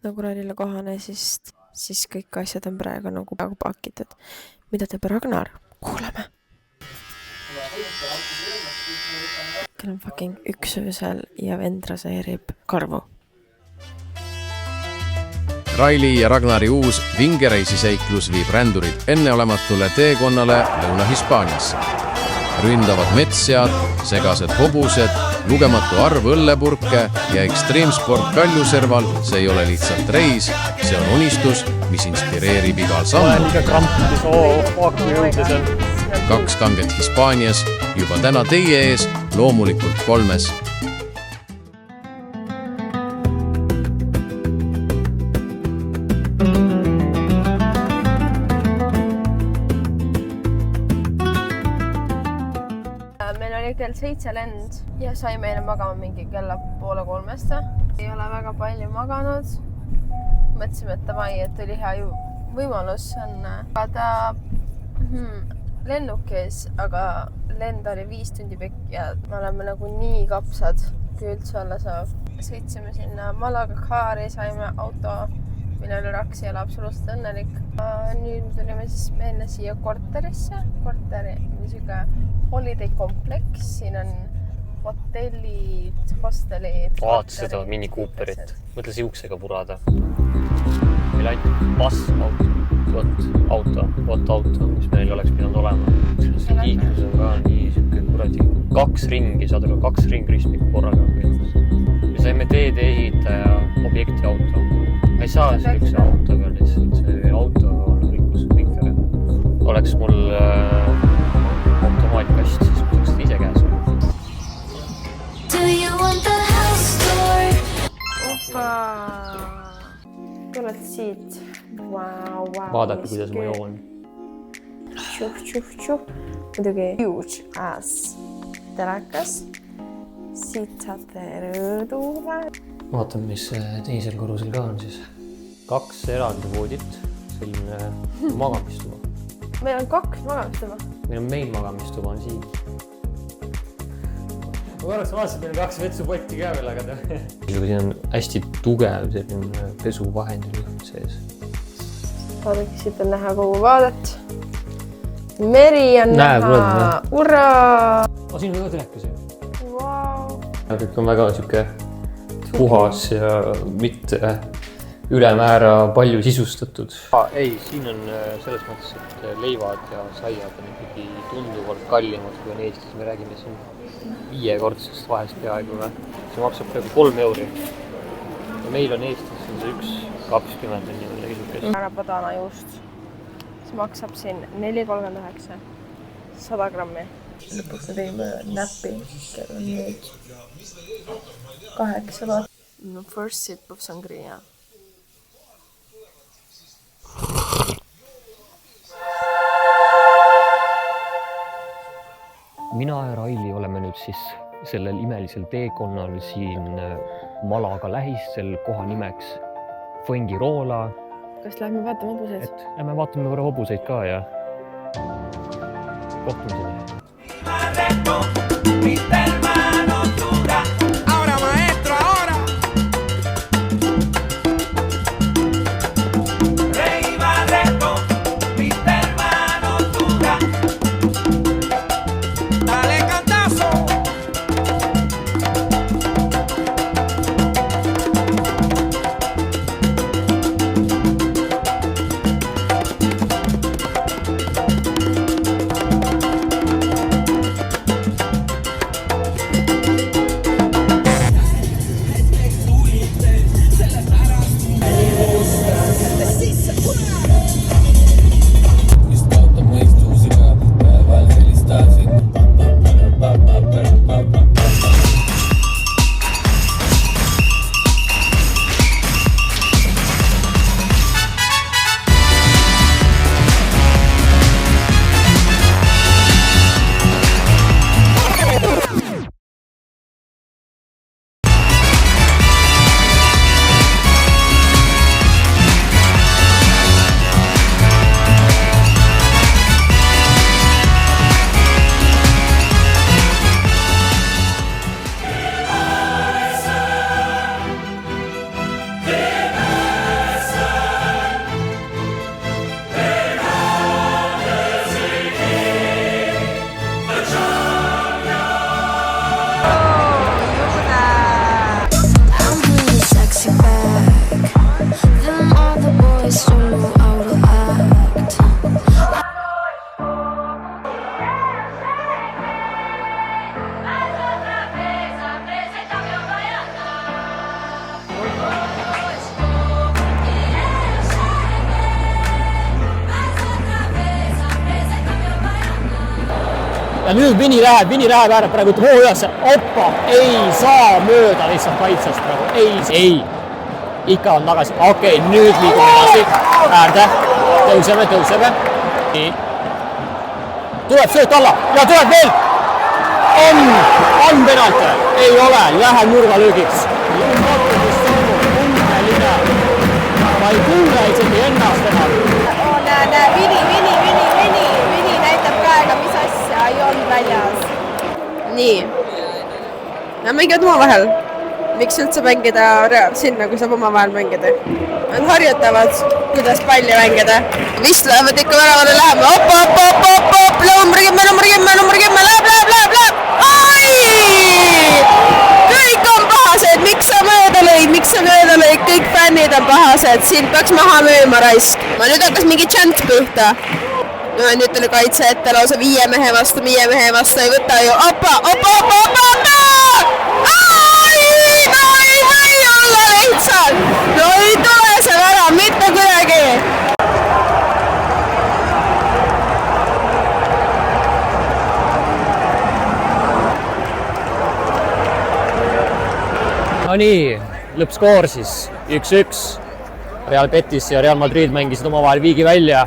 nagu Railile kohane, siis kõik asjad on praegu nagu pakitud. Mida teeb Ragnar? Kuulame! Kell on fucking 1 öösel ja vend raseerib karvu. Raili ja Ragnari uus vingereisiseiklus viib rändurid enneolematule teekonnale Lõuna-Hispaaniasse. Ründavad metssead, segased hobused, lugematu arv õllepurke ja ekstreemsport kaljuserval, see ei ole lihtsalt reis, see on unistus, mis inspireerib igal sammul. 2 kanget Hispaanias, juba täna teie ees, loomulikult 3. Kell 7 lend ja sai meile magama mingi kella 2:30. Ei ole väga palju maganud. Mõtlesime, et davai, et oli hea võimalus on saada lennukis, aga lend oli 5 tundi pikk ja me oleme nagu nii kapsad, kui üldse olla saab. Sõitsime sinna Malaga Kaari, saime auto, mille üle Raksi elab absoluutselt õnnelik. Nüüd tulime siis meelne siia korterisse. Korteri niisugune holiday kompleks. Siin on hotellid, hostelid. Vaata seda Mini Cooperit. Mõtle siuksega purada. Meil ainult auto, mis meil oleks pidanud olema. See liiklus on ka nii siuke kuradi 2 ringi, saad aru, 2 ringristmikku korraga. Me saime teede ehitaja objekti auto. Ma ei saa sellise autoga lihtsalt, see auto on õigusvinkele. Oleks mul automaatkast, siis ma saaks ise käes. Opa! Tuled siit. Wow. Vaadake, kuidas ma joon. Tšuh. Muidugi huge ass telekas. Siit saate rõõdule. Vaatame, mis teisel korrusel ka on siis. 2 eraldi voodit, selline magamistuba. Meil on 2 magamistuba. Meil on main magamistuba on siin. Ma korraks vaatasin, meil on 2 vetsupotti ka veel, aga siin on hästi tugev selline pesuvahend sees. Vaadake, siit on näha kogu vaadet. Meri on näha. Urraa! Siin on ka telekas ju. Wow. Kõik on väga siuke puhas ja mitte ülemäära palju sisustatud. Ei, siin on selles mõttes, et leivad ja saiad on ikkagi tunduvalt kallimad kui on Eestis. Me räägime siin 5-kordsest vahest peaaegu. See maksab peaaegu 3 euri. Ja meil on Eestis on see 1,20 Ära padana juust. See maksab siin 4,39. 100 grammi. Lõpuks me tegime näppi. Kell on nüüd 8 vaat. No first sip of sangria. Mina ja Raili oleme nüüd siis sellel imelisel teekonnal siin Malaga lähistel koha nimeks Fuengirola. Kas lähme vaatame hobuseid? Lähme vaatame korra hobuseid ka ja kohtumiseni. ja nüüd Vini läheb äärelt praegu, ütleb hoo üles, oppa, ei saa mööda lihtsalt kaitsest praegu, ei, ikka on tagasi, okei, nüüd liigume edasi, äärde, tõuseme, nii, tuleb sööt alla ja tuleb veel, on penalt, ei ole, läheb nurgalöögiks, ma ei kuule isegi ennast enam. Näe, Vini näitab käega, mis asja ei olnud väljas. Nii. Nad mängivad omavahel. Miks üldse mängida sinna, kui saab omavahel mängida? Nad harjutavad, kuidas palli mängida. Vist lähevad ikka väravale läheme. Op, number 10, läheb. Ai! Kõik on pahased, miks sa mööda lõid, kõik fännid on pahased, siin peaks maha mööma raisk. Ma nüüd hakkas mingi chant pihta. No nüüd tuli kaitse ette lausa 5 mehe vastu, ei võta ju. Opa! No ei või olla lihtsalt! No ei tule see värav, mitte kuidagi! No nii, lõppskoor siis 1-1. Real Betis ja Real Madrid mängisid omavahel viigi välja.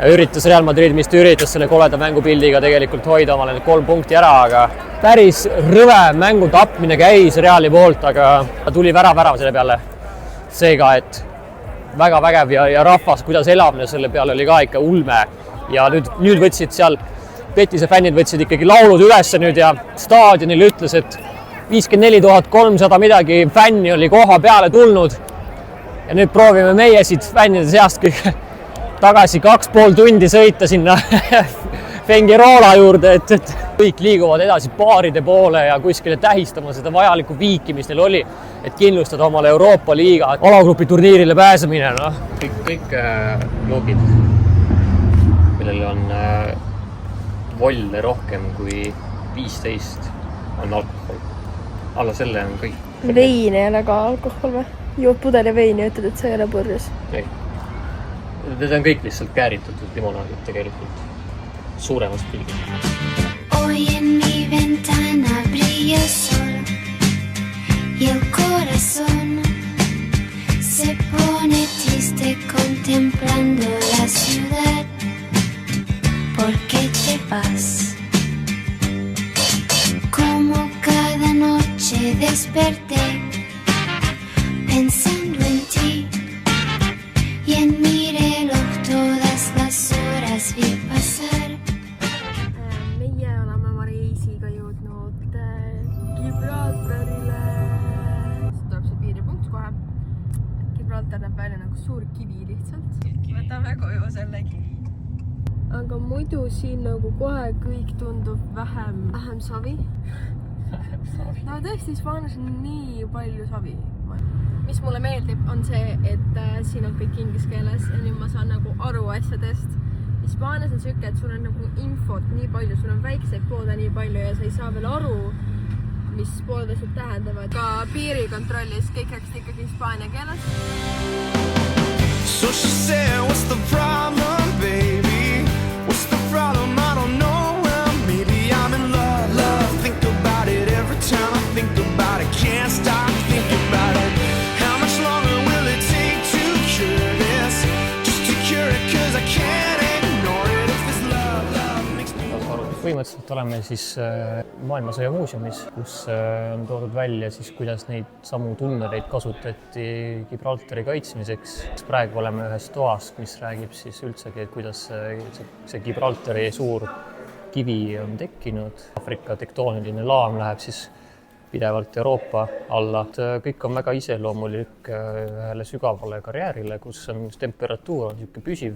Üritas Real Madrid, mis ta üritas selle koleda mängupildiga tegelikult hoida omale need 3 punkti ära, aga päris rõve mängu tapmine käis Reali poolt, aga tuli värava selle peale. Seega, et väga vägev ja rahvas, kuidas elab, selle peale oli ka ikka ulme. Ja nüüd võtsid seal, Betise fännid võtsid ikkagi laulud üles nüüd ja staadionil ütles, et 54 300 midagi fänni oli koha peale tulnud. Ja nüüd proovime meie siit fännide seast tagasi 2,5 tundi sõita sinna Fengirola juurde, et kõik liiguvad edasi baaride poole ja kuskile tähistama seda vajalikku viiki, mis neil oli, et kindlustada omale Euroopa Liiga alagrupi turniirile pääsemine. No. Kõik joogid, millel on volle rohkem kui 15, on alkohol. Alla selle on kõik. Vein ei ole ka alkohol või? Jood pudeli veini ja ütled, et see ei ole purjus. Ei. Need on kõik lihtsalt kääritatud limonaadid tegelikult suuremas pilgis. Hoy en mi ventana brilla el sol y el corazón se pone triste contemplando la ciudad. ¿Por qué te vas? Como cada noche desperté pensando en ti y en mi reloj todas las horas vi pasar. Meie oleme oma reisiga jõudnud Gibraltarile. Tuleb see piiripunkt kohe. Gibraltar näeb välja nagu suur kivi lihtsalt. Võtame koju selle kivi. Aga muidu siin nagu kohe kõik tundub vähem savi. No tõesti, Hispaanias on nii palju savi. Mis mulle meeldib, on see, et siin on kõik inglise keeles ja nüüd ma saan nagu aru asjadest. Hispaanias on siuke, et sul on nagu infot nii palju, sul on väikseid poode nii palju ja sa ei saa veel aru, mis pooled asjad tähendavad. Ka piirikontrollis kõik rääksid ikkagi hispaania keeles. So she said, what's the problem, baby? What's the problem? I don't know. Well, maybe I'm in love. Think about it every time I think about it. Can't stop thinking about it. How much longer will it take to cure this? Just to cure it, cause I can't ignore it. If this love makes me... Põhimõtteliselt oleme siis Maailmasõja muuseumis, kus on toodud välja siis, kuidas neid samu tunneleid kasutati Gibraltari kaitsmiseks. Praegu oleme ühes toas, mis räägib siis üldsegi, et kuidas see Gibraltari suur kivi on tekkinud. Afrika tektooniline laam läheb siis pidevalt Euroopa alla. Kõik on väga iseloomulik ühele sügavale karjäärile, kus on temperatuur on niisugune püsiv.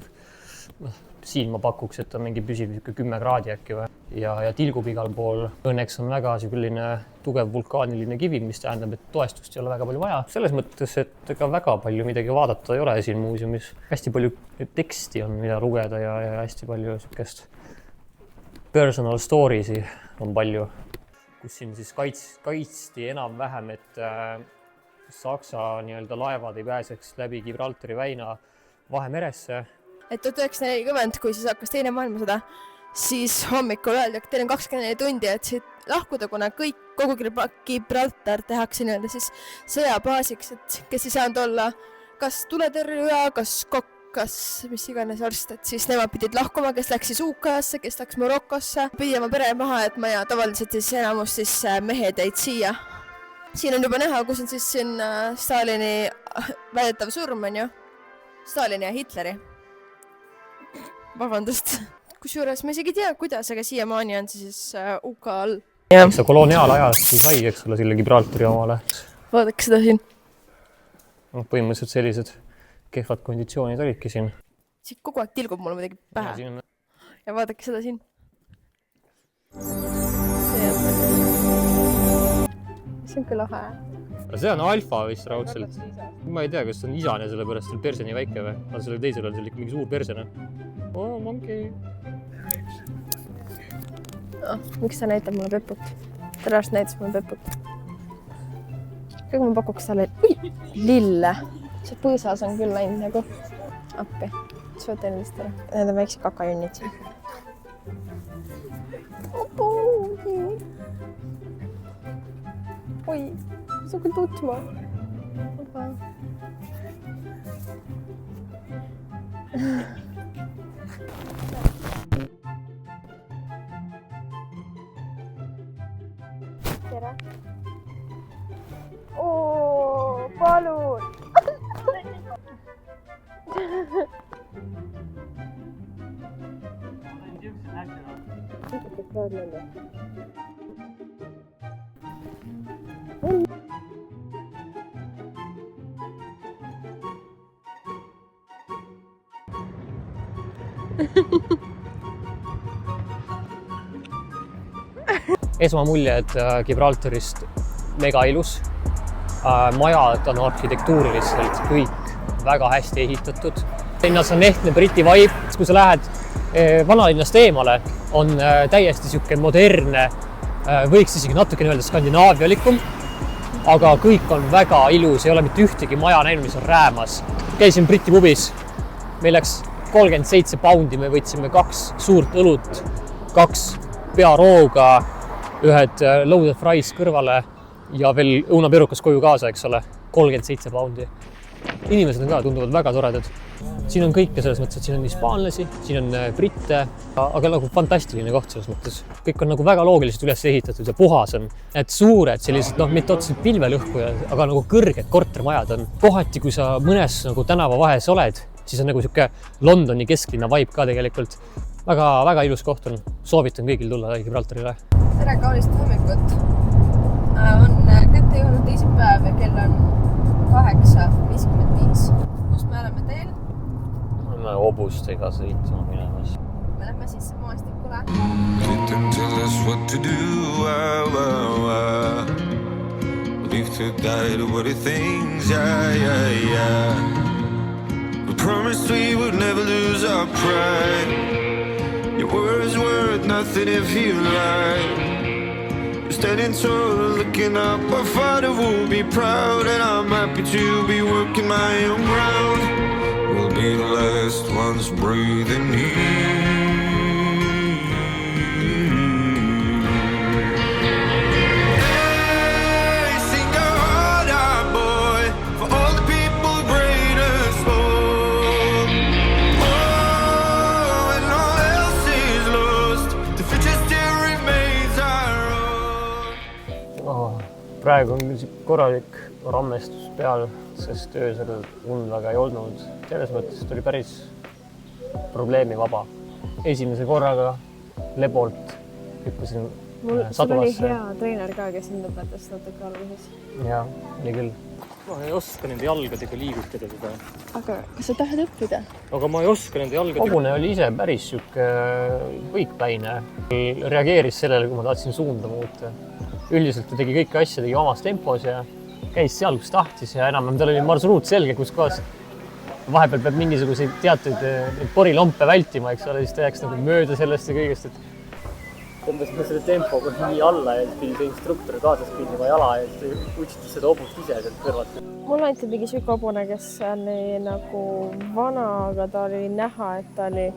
Siin ma pakuks, et on mingi püsiv 10 kraadi äkki või. Ja tilgub igal pool. Õnneks on väga selline tugev vulkaaniline kivi, mis tähendab, et toestust ei ole väga palju vaja. Selles mõttes, et ega väga palju midagi vaadata ei ole siin muuseumis. Hästi palju teksti on, mida lugeda ja hästi palju sükest personal stories'i on palju, kus siin siis kaitsti enam-vähem, et Saksa laevad ei pääseks läbi Gibraltari väina Vahemeresse. Et 1940, kui siis hakkas teine maailmasõda, siis hommikul öeldi, et teil on 24 tundi, et siit lahkuda, kuna kogu Gibraltar tehakse nii-öelda siis sõjabaasiks, et kes ei saanud olla kas tuletõrjuja, kas kokk, kas mis iganes arst, et siis nemad pidid lahkuma, kes läks siis UK-sse, kes läks Marokosse, pidi oma pere maha jätma ja tavaliselt siis enamus siis mehed jäid siia. Siin on juba näha, kus on siis siin Stalini väidetav surm, on ju. Stalini ja Hitleri. Vabandust. Kusjuures ma isegi tea, kuidas, aga siiamaani on see siis UK all. Eks see koloniaalajast sai, eks ole, selle Gibraltari omale. Vaadake seda siin. Põhimõtteliselt sellised kehvad konditsioonid olidki siin. Siit kogu aeg tilgub mulle midagi pähe. Ja vaadake seda siin. See on küll lahe. See on alfa vist raudselt. Ma ei tea, kas see on isane, sellepärast see perse nii väike või? Aga selle teisel on ikka mingi suur persene. Monkey. Miks sa näitab mulle Peput? Tõrast näitas mulle Peput. Kõik ma pakuks talle lille. See põõsas on küll läinud nagu appi. See võtta endast ära. Need on väikse kakajunnid siin. Oi, see on küll tutma. Tere. Palun! Esmamulje, et Gibraltarist mega ilus. Majad on arhitektuuriliselt kõik väga hästi ehitatud. Linnas on ehtne Briti vibe. Kui sa lähed vanalinnast eemale, on täiesti siuke moderne, võiks isegi natukene öelda skandinaavialikum, aga kõik on väga ilus, ei ole mitte ühtegi maja näinud, mis on räämas. Käisin Briti pubis, meil läks 37 poundi, me võtsime 2 suurt õlut, 2 pearooga, ühed loaded fries kõrvale ja veel õunaperukas koju kaasa, eks ole, 37 poundi. Inimesed on ka, tunduvad väga toredad. Siin on kõike selles mõttes, et siin on hispaanlasi, siin on britte, aga nagu fantastiline koht selles mõttes. Kõik on nagu väga loogiliselt üles ehitatud ja puhas on. Et suured sellised, mitte otseselt pilvelõhkujad, aga nagu kõrged kortermajad on. Kohati, kui sa mõnes nagu tänava vahes oled, siis on nagu siuke Londoni kesklinna vibe ka tegelikult. Väga ilus koht on. Soovitan kõigil tulla Gibraltarile. Tere kaunist hommikut. On kätte jõudnud teisipäev ja kell on 8:55. Kus me oleme teel? Me hobustega sõitma minemas. Me lähme siis maastikule. Didn't tell us what to do. Live to die to what it thinks. Yeah. We promised we would never lose our pride. Your words worth nothing if you lie. Standing tall, looking up, our father will be proud, and I'm happy to be working my own ground. We'll be the last ones breathing here. Hey, sing a heart out, boy, for all the people great and small. Oh, when all else is lost, the future still remains our own. Praegu on korralik rammestus peal, sest öösel und väga ei olnud. Selles mõttes tuli päris probleemivaba. Esimese korraga lebolt hüppasin sadulasse. Sul oli hea treener ka, kes sind õpetas natuke alguses. Jaa, oli küll. Ma ei oska nende jalgadega liigutada seda. Aga kas sa tahad õppida? Aga ma ei oska nende jalgadega. Hobune oli ise päris siuke võikpäine. Reageeris sellele, kui ma tahtsin suunda muuta. Üldiselt ta tegi kõiki asja, tegi omas tempos ja käis seal, kus tahtis ja enam tal oli marsruut selge, kus kohas vahepeal peab mingisuguseid teatud porilompe vältima, eks ole, siis ta jääks nagu mööda sellest ja kõigest, et tõmbas ma selle tempo nii alla ja pidi see instruktor kaasas pindima jala ja siis utsitas seda hobust ise sealt kõrvalt. Mul anti mingi siuke hobune, kes oli nagu vana, aga ta oli näha, et ta oli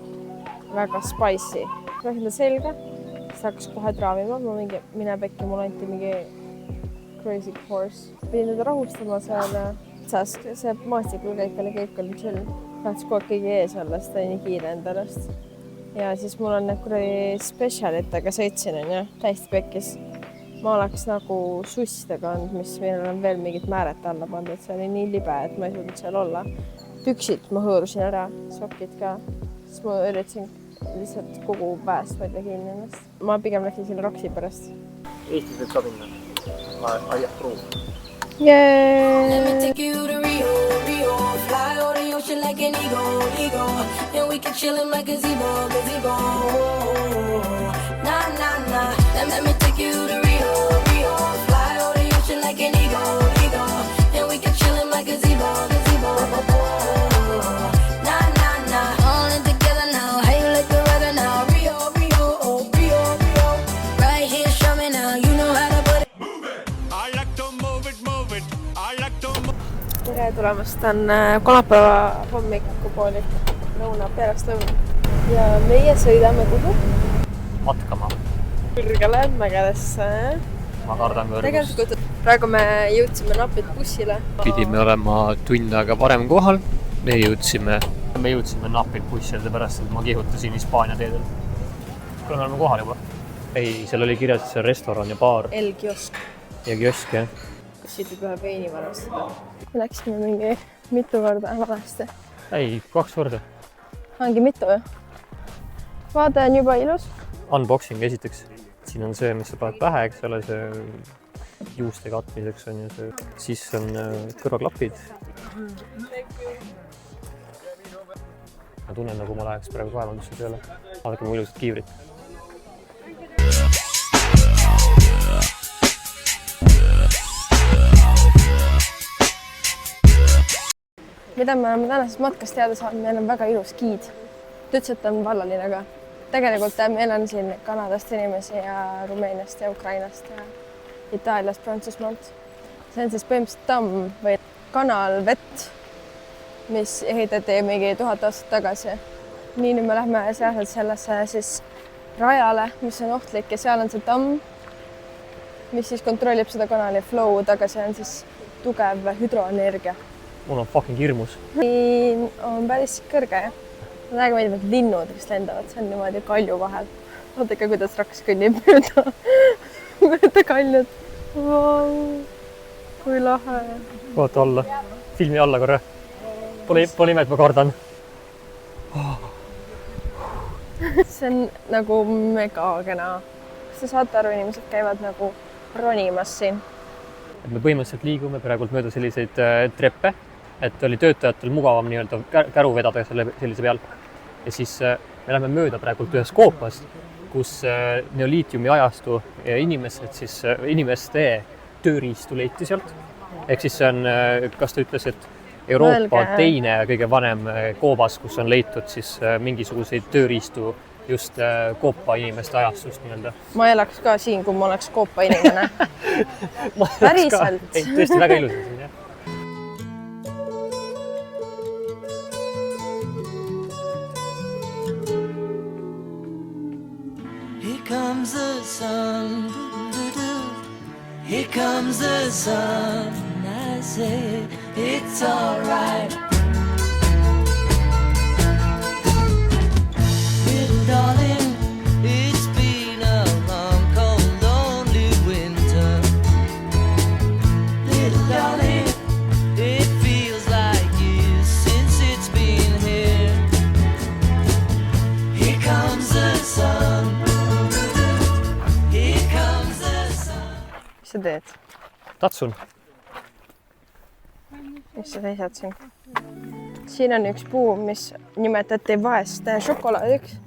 väga spicy. läksin ta selga, siis hakkas kohe traavima, ma mingi, mine pekki, mul anti mingi crazy course. Pidin teda rahustama seal ja see maastikul kõik oli chill. Tahtis kogu aeg kõigi ees olla, sest ta oli nii kiire endalast. Ja siis mul on need kuradi spetsialitega sõitsin, täiesti pekkis. Ma oleks nagu sussidega olnud, mis meil on veel mingid määret alla pandud, see oli nii libe, et ma ei suudnud seal olla. Püksid ma hõõrusin ära, sokid ka, siis ma üritasin lihtsalt kogu väest hoida kinni ennast. Ma pigem läksin selle Roksi pärast. Eestis võib ka minna. I approve. Yay! Take you to Rio, Rio, fly over the ocean like an eagle, and we can chill in my gazebo. Nah, nah, nah. Let me take you to Rio, Rio, fly over the ocean like an eagle, and we can chill in my gazebo. Nah, nah, nah. All in together now. How you like the weather now? Rio, Rio, oh, Rio, Rio. Right here, show me now. You know how to put it. I like to move it, move it. I like to move it. Tere tulemast, on kolmapäeva hommikupoolik lõuna pärastlõuna ja meie sõidame kuhu? Matkama. Kõrgele mägedesse. Ma kardan kõrgust. Tegelikult praegu me jõudsime napilt bussile. Pidime olema tund aega varem kohal. Me jõudsime napilt bussile, pärast et ma kihutasin Hispaania teedel. Kuule, me oleme kohal juba. Ei, seal oli kirjas restoran ja baar. El Kiosk. Ja kiosk, jah. Siit võib ühe veini varastada. Me läksime mingi mitu korda valesti. Ei, 2 korda. Ongi mitu ju. Vaade on juba ilus. Unboxing esiteks. Siin on see, mis sa paned pähe, eks ole, see juuste katmiseks on ju see. Siis on kõrvaklapid. Ma tunnen, nagu ma läheks praegu kaevandusse tööle. Vaadake mu ilusad kiivrid. Mida me oleme tänasest matkast teada saanud, meil on väga ilus giid. Ta ütles, et on vallaline ka. Tegelikult meil on siin Kanadast inimesi ja Rumeeniast ja Ukrainast ja Itaaliast, Prantsusmaalt. See on siis põhimõtteliselt tamm või kanal vett, mis ehitati mingi 1000 aastat tagasi. Nii nüüd me lähme sellesse siis rajale, mis on ohtlik ja seal on see tamm, mis siis kontrollib seda kanali flow, aga see on siis tugev hüdroenergia. Mul on fucking hirmus. Siin on päris kõrge. Ma väga meeldib, et linnud, kes lendavad, see on niimoodi kalju vahel. Vaadake, kuidas Raks kõnnib mööda kaljud. Kui lahe. Vaata alla. Filmi alla korra. Pole ime, et ma kardan. See on nagu mega kena. Kas te saate aru, inimesed käivad nagu ronimas siin? Me põhimõtteliselt liigume praegult mööda selliseid treppe, et oli töötajatel mugavam nii-öelda käru vedada sellise peal. Ja siis me läheme mööda praegult ühes koopast, kus neoliitiumi ajastu inimeste tööriistu leiti sealt. Ehk siis see on, kas ta ütles, et Euroopa teine kõige vanem koobas, kus on leitud siis mingisuguseid tööriistu just koopa inimeste ajastust nii-öelda. Ma elaks ka siin, kui ma oleks koopa inimene. Päriselt. Ei, tõesti väga ilus siin, jah. Here comes the sun, here comes the sun, I say it's all right. Little darling, it's been a long, cold, lonely winter. Little darling, it feels like years since it's been here. Here comes the sun. Mis sa teed? Tatsun. Mis sa seisad siin? Siin on üks puu, mis nimetati vaest šokolaadiks.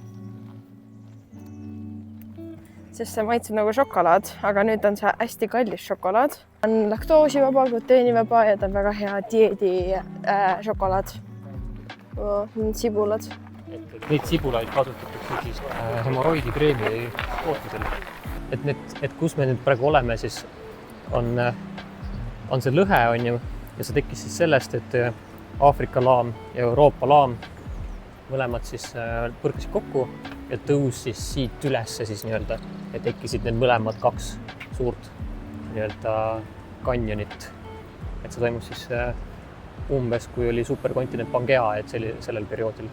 Sest see maitseb nagu šokolaad, aga nüüd on see hästi kallis šokolaad. On laktoosivaba, gluteenivaba ja ta on väga hea dieedi šokolaad. Sibulad. Neid sibulaid kasutatakse siis hemoroidikreemi tootmisel. Et kus me nüüd praegu oleme, siis on see lõhe, on ju, ja see tekkis siis sellest, et Aafrika laam ja Euroopa laam mõlemad siis põrkasid kokku ja tõusis siit ülesse siis nii-öelda ja tekkisid need mõlemad 2 suurt nii-öelda kanjonit. Et see toimus siis umbes, kui oli superkontinent Pangea, et sellel perioodil.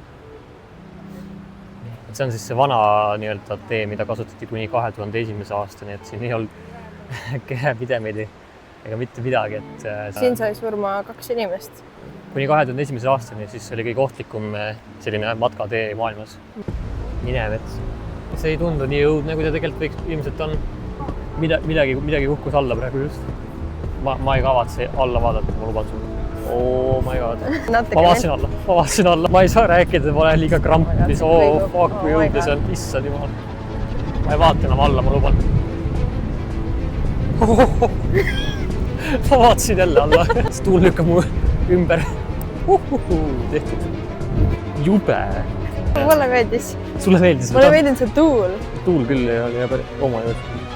Et see on siis see vana nii-öelda tee, mida kasutati kuni 2001. aastani, et siin ei olnud kerepidemeid ega mitte midagi. Et Siin sai surma 2 inimest. Kuni 2001. aastani siis oli kõige ohtlikum selline matkatee maailmas. Minemets. See ei tundu nii õudne, kui ta tegelikult võiks ilmselt on. Midagi kukkus alla praegu just. Ma ei kavatse alla vaadata, ma luban sulle. Oh my god. Ma vaatasin alla. Ma ei saa rääkida, ma olen liiga krampis. Oh fuck, kui õudne see on. Issand jumal. Ma ei vaata enam alla, ma luban. Ma vaatasin jälle alla. See tuul lükkab mu ümber. Tehtud. Jube. Mulle meeldis. Sulle meeldis? Mulle meeldis see tuul. Tuul küll ja oma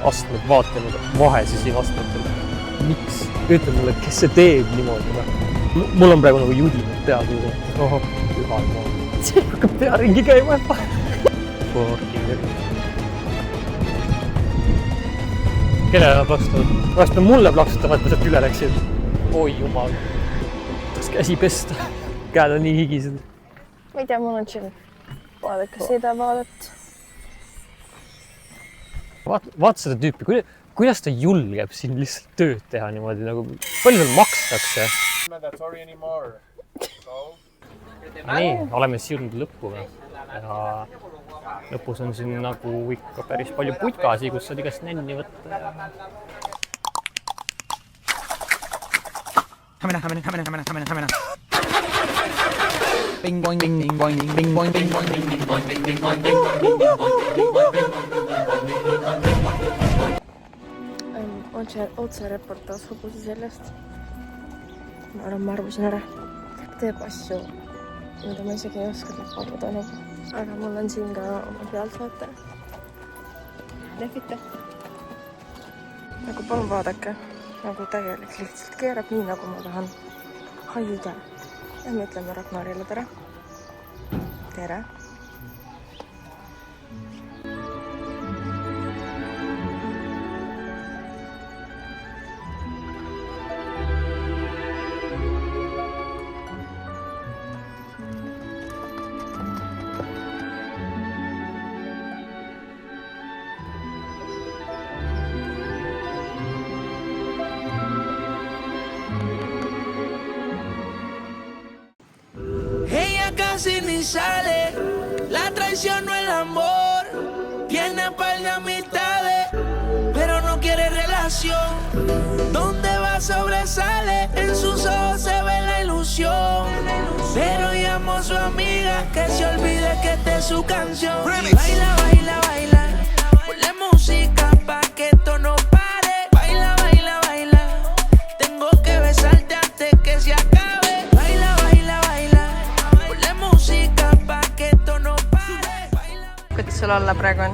astmed vaatanud vahesi siin astmetel. Miks? Ütle mulle, kes see teeb niimoodi. Mul on praegu nagu judinad pead. Ohoh, püha jumal. See hakkab pea ringi käima. Kellele nad plaksutavad? Vahest on mulle plaksutavad, et ma sealt üle läksin. Oi jumal. Tahaks käsi pesta. Käed on nii higised. Ma ei tea, mul on chill. Vaadake seda vaadet. Vaata seda tüüpi. Kuidas ta julgeb siin lihtsalt tööd teha niimoodi? Palju tal makstakse? Nii, oleme siis jõudnud lõppu. Ja lõpus on siin nagu ikka päris palju putkasi, kus saad igast nänni võtta. Hämene. Bing boing bing bing boing bing boing bing boing bing bing boing bing bing boing bing boing bing boing. Otse reportaas hobuse sellest. Ma arvasin ära. Teeb asju, mida ma isegi ei oska arvada. Aga mul on siin ka oma pealtvaate. Lehvita. Nagu palun vaadake. Nagu tegelikult lihtsalt keerab nii, nagu ma tahan. Haida. Ja me ütleme Ragnarile tere. Tere. Casi ni sale, la traición no el amor, tiene par de amistades, pero no quiere relación, donde va sobresale, en sus ojos se ve la ilusión, pero llamó a su amiga que se olvide que esta es su canción. Baila, baila, baila, ponle música pa' que esto no pare, baila, baila, baila, tengo que besarte antes que se acabe. Kuidas sul olla praegu on?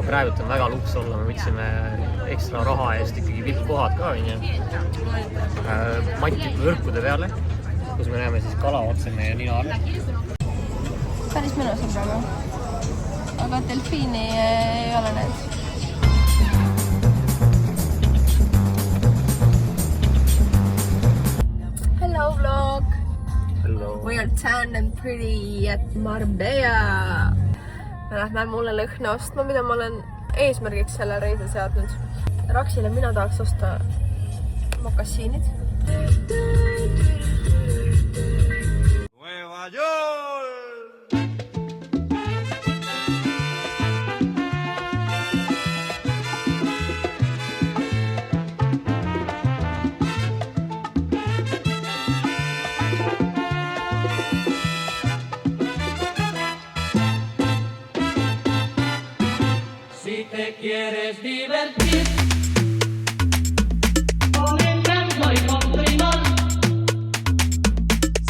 Praegu on väga luks olla, me võtsime ekstra raha eest ikkagi vippkohad ka. Mati võrkude peale, kus me näeme siis kala otse meie nina all. Päris mõnus on praegu. Aga delfiini ei ole näinud. Hello vlog! Hello. We are tan and pretty at Marbella. Me lähme mulle lõhna ostma, mida ma olen eesmärgiks selle reise seadnud. Raksile mina tahaks osta mokassiinid. Nueva York! Te quieres divertir con encanto y con primor,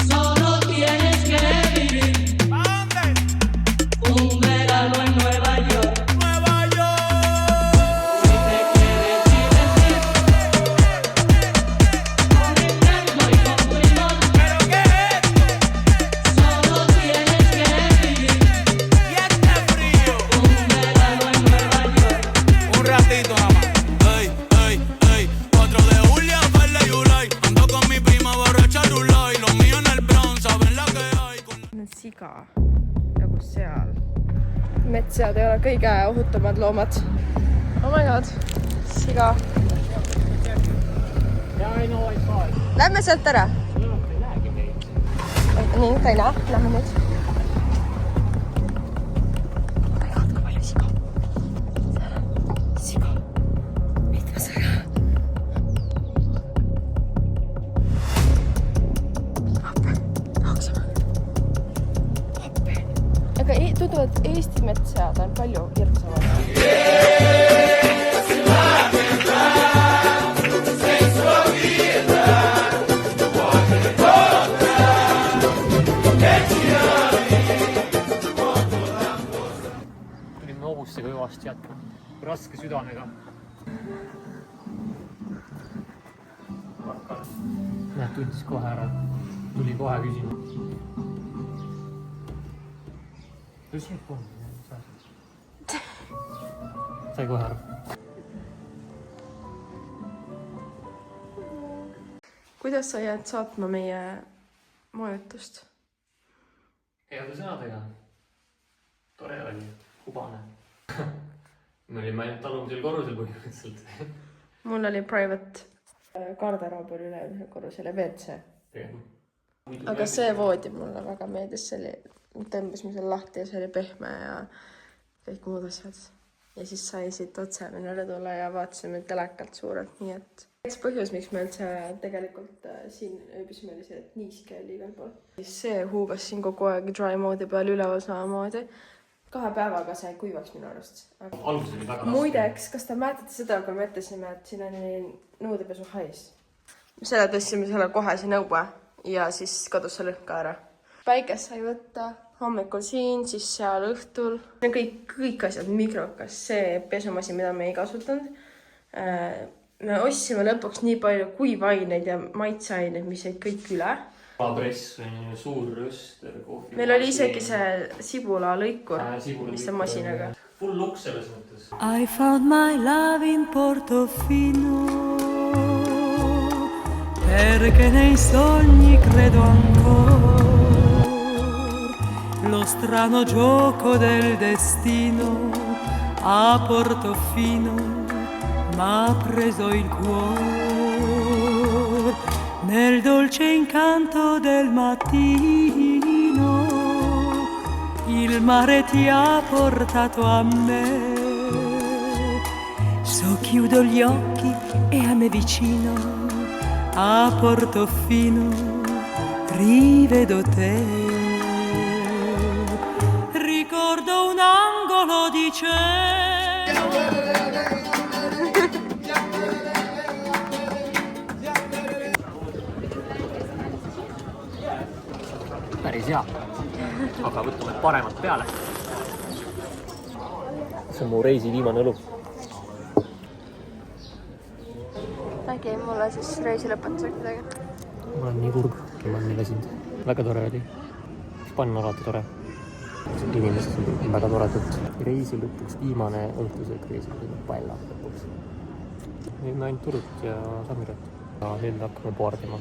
solo tienes que vivir un verano en Nueva York. Nueva York. Si te quieres divertir con encanto y con primor, ¿pero qué es esto? Solo tienes que vivir siga nagu seal. Metssead ei ole kõige ohutumad loomad. Oh my god, siga. Lähme sealt ära. Nii, ta ei näe. Lähme nüüd. Oh my god, kui palju siga. Siga. Mitmes ära. Hoppe. Tahaksime. Hoppe. Aga tundu, et Eesti metssead on palju hirmsamad. Tulime hobustega hüvasti jätma. Raske südamega. Näed, tundis kohe ära. Tuli kohe küsima. Tõsi, et kohe. Sai kohe ära. Kuidas sa jääd saatma meie majutust? Heade sõnadega. Tore oli. Hubane. Me olime ainult talumisel korrusel põhimõtteliselt. Mul oli private garderoob oli ülemisel korrusel ja WC. Aga see voodi mulle väga meeldis. Tõmbasime selle lahti ja see oli pehme ja kõik muud asjad. Ja siis sai siit otse minule tulla ja vaatasime telekalt suurelt. Nii et põhjus, miks me üldse tegelikult siin ööbisime, oli see, et niiske oli igal pool. See huugas siin kogu aeg dry mode'i peal üleval samamoodi. 2 päevaga sai kuivaks minu arust. Alguses oli väga raske. Muideks, kas te mäletate seda, kui me ütlesime, et siin on nõudepesu hais? Selle tõstsime selle kohe siin õue ja siis kadus see lõhk ka ära. Päikest sai võtta hommikul siin, siis seal õhtul. Kõik asjad, mikrokas, see pesumasin, mida me ei kasutanud. Me ostsime lõpuks nii palju kuivaineid ja maitseaineid, mis jäid kõik üle. Press, suur röster, kohvi. Meil oli isegi see sibula lõikur, mis on masinaga. Full look selles mõttes. I found my love in Portofino, perché nei sogni credo ancora. Lo strano gioco del destino a Portofino m'ha preso il cuore nel dolce incanto del mattino. Il mare ti ha portato a me. So chiudo gli occhi e a me vicino a Portofino rivedo te. Ricordo un angolo di cielo. Päris hea. Aga võtame paremad peale. See on mu reisi viimane õlu. Äkki mulle siis reisi lõpetuseks midagi. Ma olen nii kurb ja ma olen nii väsinud. Väga tore oli. Hispaania on alati tore. Inimesed on väga toredad. Reisi lõpuks viimane õhtusöök reisi oli paella lõpuks. Nüüd me ainult Turut ja Samirat. Ja nüüd hakkame boardima.